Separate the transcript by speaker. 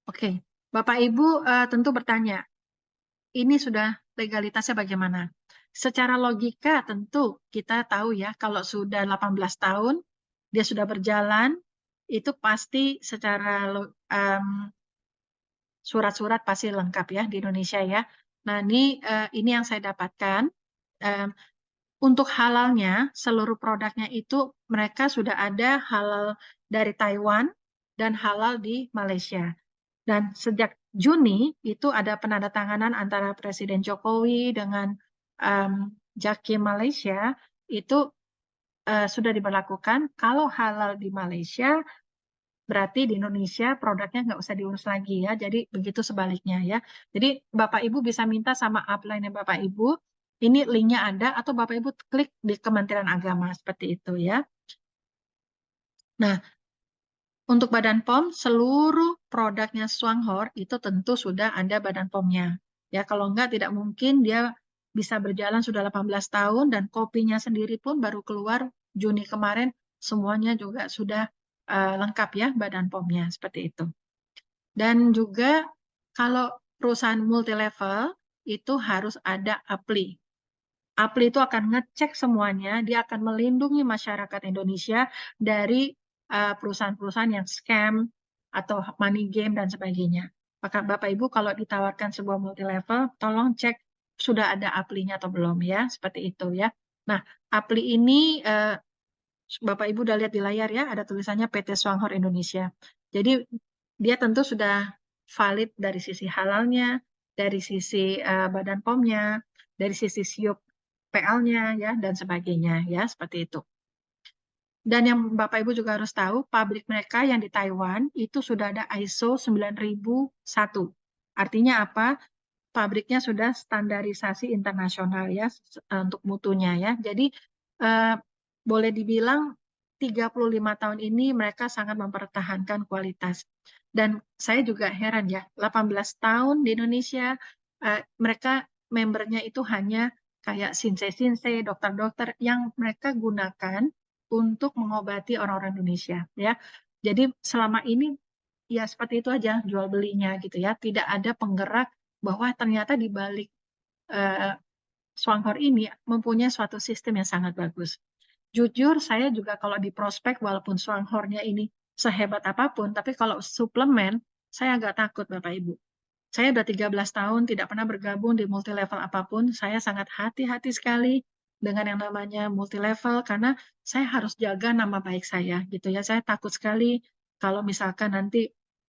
Speaker 1: Oke, Bapak Ibu tentu bertanya, ini sudah legalitasnya bagaimana? Secara logika tentu kita tahu ya, kalau sudah 18 tahun, dia sudah berjalan, itu pasti secara surat-surat pasti lengkap ya di Indonesia ya. Nah, ini yang saya dapatkan. Em, untuk halalnya, seluruh produknya itu mereka sudah ada halal dari Taiwan dan halal di Malaysia. Dan sejak Juni itu ada penandatanganan antara Presiden Jokowi dengan Jakim Malaysia itu sudah diberlakukan. Kalau halal di Malaysia, berarti di Indonesia produknya nggak usah diurus lagi ya. Jadi begitu sebaliknya ya. Jadi Bapak Ibu bisa minta sama upline Bapak Ibu, ini linknya ada atau Bapak Ibu klik di Kementerian Agama seperti itu ya. Nah, untuk Badan POM, seluruh produknya Swanghor itu tentu sudah ada Badan POM-nya. Ya, kalau enggak tidak mungkin dia bisa berjalan sudah 18 tahun dan kopinya sendiri pun baru keluar Juni kemarin, semuanya juga sudah lengkap ya Badan POM-nya seperti itu. Dan juga kalau perusahaan multi level itu harus ada APLI. APLI itu akan ngecek semuanya, dia akan melindungi masyarakat Indonesia dari perusahaan-perusahaan yang scam atau money game dan sebagainya. Maka Bapak Ibu kalau ditawarkan sebuah multi level, tolong cek sudah ada APLI-nya atau belum ya, seperti itu ya. Nah, APLI ini Bapak Ibu udah lihat di layar ya, ada tulisannya PT Swanghor Indonesia. Jadi dia tentu sudah valid dari sisi halalnya, dari sisi Badan POM-nya, dari sisi SIUP PL-nya ya dan sebagainya ya, seperti itu. Dan yang Bapak Ibu juga harus tahu, pabrik mereka yang di Taiwan itu sudah ada ISO 9001. Artinya apa? Pabriknya sudah standarisasi internasional ya untuk mutunya ya. Jadi eh, boleh dibilang 35 tahun ini mereka sangat mempertahankan kualitas. Dan saya juga heran ya, 18 tahun di Indonesia mereka membernya itu hanya kayak sinsei-sinsei, dokter-dokter yang mereka gunakan untuk mengobati orang-orang Indonesia ya. Jadi selama ini ya seperti itu aja jual belinya gitu ya. Tidak ada penggerak bahwa ternyata di balik eh, Swanghor ini mempunyai suatu sistem yang sangat bagus. Jujur, saya juga kalau di prospek, walaupun Swanghornya ini sehebat apapun, tapi kalau suplemen, saya agak takut Bapak Ibu. Saya udah 13 tahun tidak pernah bergabung di multi level apapun. Saya sangat hati-hati sekali dengan yang namanya multi level karena saya harus jaga nama baik saya gitu ya. Saya takut sekali kalau misalkan nanti